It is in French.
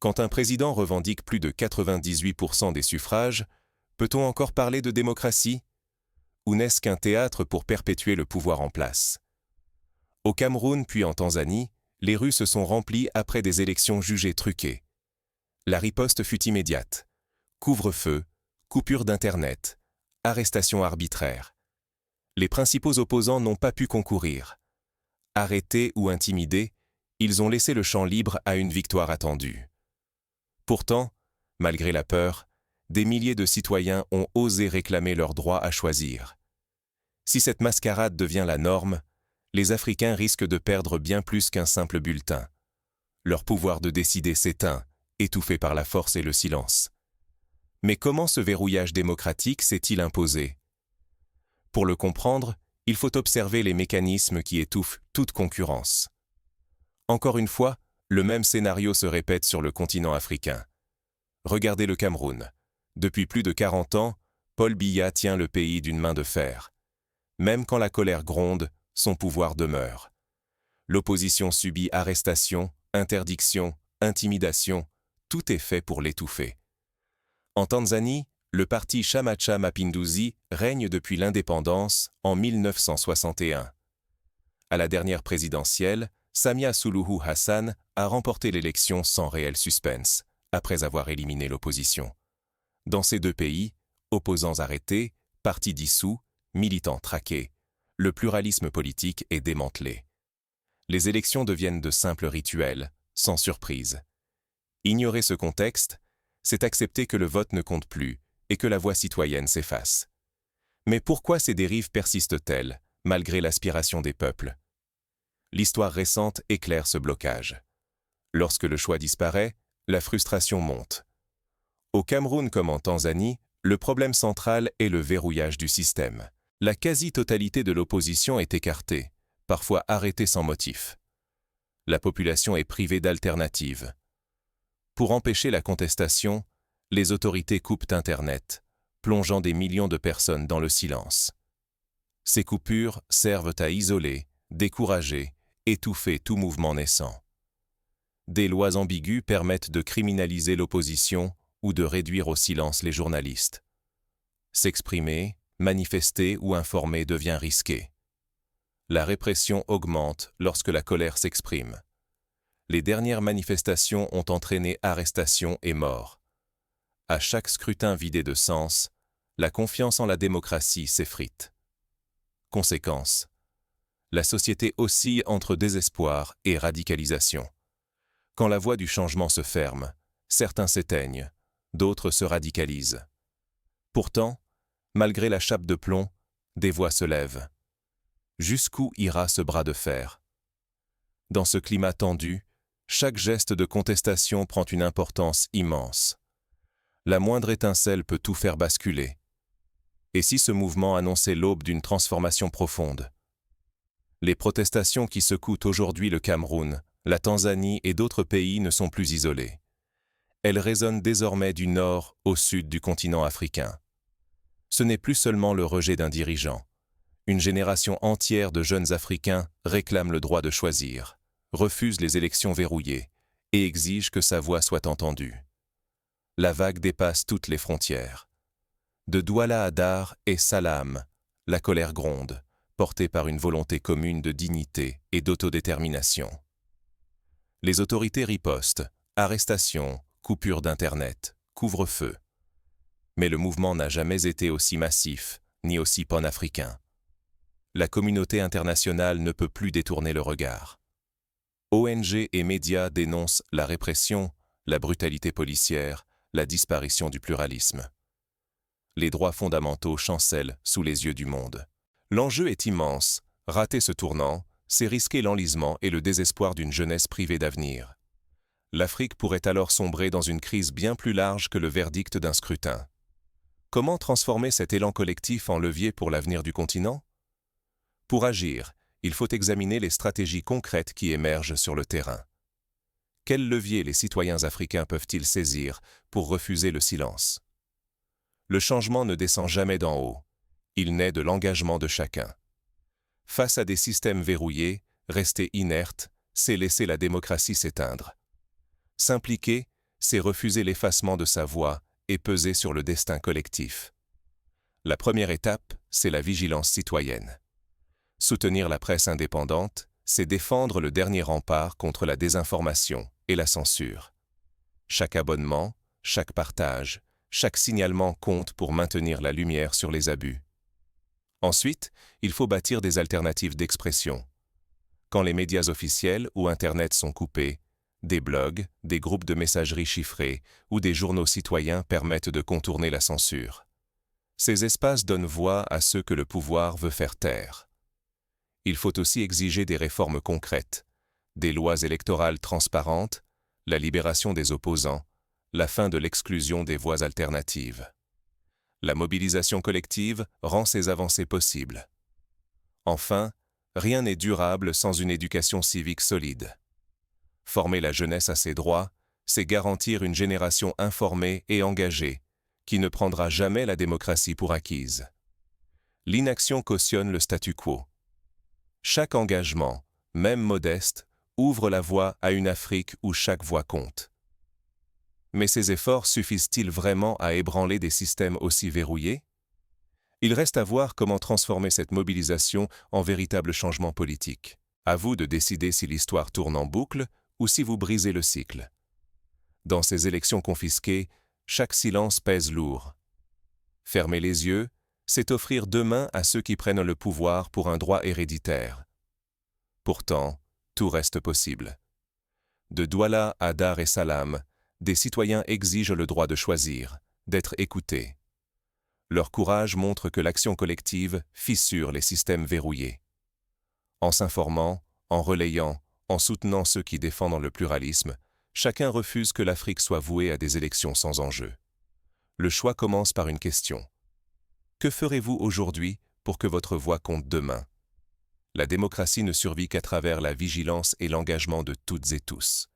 Quand un président revendique plus de 98% des suffrages, peut-on encore parler de démocratie? Ou n'est-ce qu'un théâtre pour perpétuer le pouvoir en place? Au Cameroun puis en Tanzanie, les rues se sont remplies après des élections jugées truquées. La riposte fut immédiate. Couvre-feu, coupure d'Internet, arrestation arbitraire. Les principaux opposants n'ont pas pu concourir. Arrêtés ou intimidés, ils ont laissé le champ libre à une victoire attendue. Pourtant, malgré la peur, des milliers de citoyens ont osé réclamer leur droit à choisir. Si cette mascarade devient la norme, les Africains risquent de perdre bien plus qu'un simple bulletin. Leur pouvoir de décider s'éteint, étouffé par la force et le silence. Mais comment ce verrouillage démocratique s'est-il imposé? Pour le comprendre, il faut observer les mécanismes qui étouffent toute concurrence. Encore une fois, le même scénario se répète sur le continent africain. Regardez le Cameroun. Depuis plus de 40 ans, Paul Biya tient le pays d'une main de fer. Même quand la colère gronde, son pouvoir demeure. L'opposition subit arrestation, interdiction, intimidation, tout est fait pour l'étouffer. En Tanzanie, le parti Chama cha Mapinduzi règne depuis l'indépendance en 1961. À la dernière présidentielle, Samia Suluhu Hassan a remporté l'élection sans réel suspense, après avoir éliminé l'opposition. Dans ces deux pays, opposants arrêtés, partis dissous, militants traqués, le pluralisme politique est démantelé. Les élections deviennent de simples rituels, sans surprise. Ignorer ce contexte, c'est accepter que le vote ne compte plus et que la voix citoyenne s'efface. Mais pourquoi ces dérives persistent-elles, malgré l'aspiration des peuples? L'histoire récente éclaire ce blocage. Lorsque le choix disparaît, la frustration monte. Au Cameroun comme en Tanzanie, le problème central est le verrouillage du système. La quasi-totalité de l'opposition est écartée, parfois arrêtée sans motif. La population est privée d'alternatives. Pour empêcher la contestation, les autorités coupent Internet, plongeant des millions de personnes dans le silence. Ces coupures servent à isoler, décourager, étouffer tout mouvement naissant. Des lois ambiguës permettent de criminaliser l'opposition ou de réduire au silence les journalistes. S'exprimer, manifester ou informer devient risqué. La répression augmente lorsque la colère s'exprime. Les dernières manifestations ont entraîné arrestations et morts. À chaque scrutin vidé de sens, la confiance en la démocratie s'effrite. Conséquence: la société oscille entre désespoir et radicalisation. Quand la voie du changement se ferme, certains s'éteignent, d'autres se radicalisent. Pourtant, malgré la chape de plomb, des voix se lèvent. Jusqu'où ira ce bras de fer? Dans ce climat tendu, chaque geste de contestation prend une importance immense. La moindre étincelle peut tout faire basculer. Et si ce mouvement annonçait l'aube d'une transformation profonde? Les protestations qui secouent aujourd'hui le Cameroun, la Tanzanie et d'autres pays ne sont plus isolées. Elles résonnent désormais du nord au sud du continent africain. Ce n'est plus seulement le rejet d'un dirigeant. Une génération entière de jeunes Africains réclame le droit de choisir, refuse les élections verrouillées et exige que sa voix soit entendue. La vague dépasse toutes les frontières. De Douala à Dar et Salam, la colère gronde, portée par une volonté commune de dignité et d'autodétermination. Les autorités ripostent, arrestations, coupures d'Internet, couvre-feu. Mais le mouvement n'a jamais été aussi massif, ni aussi panafricain. La communauté internationale ne peut plus détourner le regard. ONG et médias dénoncent la répression, la brutalité policière, la disparition du pluralisme. Les droits fondamentaux chancellent sous les yeux du monde. L'enjeu est immense. Rater ce tournant, c'est risquer l'enlisement et le désespoir d'une jeunesse privée d'avenir. L'Afrique pourrait alors sombrer dans une crise bien plus large que le verdict d'un scrutin. Comment transformer cet élan collectif en levier pour l'avenir du continent? Pour agir, il faut examiner les stratégies concrètes qui émergent sur le terrain. Quels leviers les citoyens africains peuvent-ils saisir pour refuser le silence? Le changement ne descend jamais d'en haut. Il naît de l'engagement de chacun. Face à des systèmes verrouillés, rester inerte, c'est laisser la démocratie s'éteindre. S'impliquer, c'est refuser l'effacement de sa voix et peser sur le destin collectif. La première étape, c'est la vigilance citoyenne. Soutenir la presse indépendante, c'est défendre le dernier rempart contre la désinformation et la censure. Chaque abonnement, chaque partage, chaque signalement compte pour maintenir la lumière sur les abus. Ensuite, il faut bâtir des alternatives d'expression. Quand les médias officiels ou Internet sont coupés, des blogs, des groupes de messagerie chiffrés ou des journaux citoyens permettent de contourner la censure. Ces espaces donnent voix à ceux que le pouvoir veut faire taire. Il faut aussi exiger des réformes concrètes, des lois électorales transparentes, la libération des opposants, la fin de l'exclusion des voix alternatives. La mobilisation collective rend ces avancées possibles. Enfin, rien n'est durable sans une éducation civique solide. Former la jeunesse à ses droits, c'est garantir une génération informée et engagée, qui ne prendra jamais la démocratie pour acquise. L'inaction cautionne le statu quo. Chaque engagement, même modeste, ouvre la voie à une Afrique où chaque voix compte. Mais ces efforts suffisent-ils vraiment à ébranler des systèmes aussi verrouillés? Il reste à voir comment transformer cette mobilisation en véritable changement politique. À vous de décider si l'histoire tourne en boucle ou si vous brisez le cycle. Dans ces élections confisquées, chaque silence pèse lourd. Fermer les yeux, c'est offrir deux mains à ceux qui prennent le pouvoir pour un droit héréditaire. Pourtant, tout reste possible. De Douala à Dar es Salaam, des citoyens exigent le droit de choisir, d'être écoutés. Leur courage montre que l'action collective fissure les systèmes verrouillés. En s'informant, en relayant, en soutenant ceux qui défendent le pluralisme, chacun refuse que l'Afrique soit vouée à des élections sans enjeu. Le choix commence par une question. Que ferez-vous aujourd'hui pour que votre voix compte demain? La démocratie ne survit qu'à travers la vigilance et l'engagement de toutes et tous.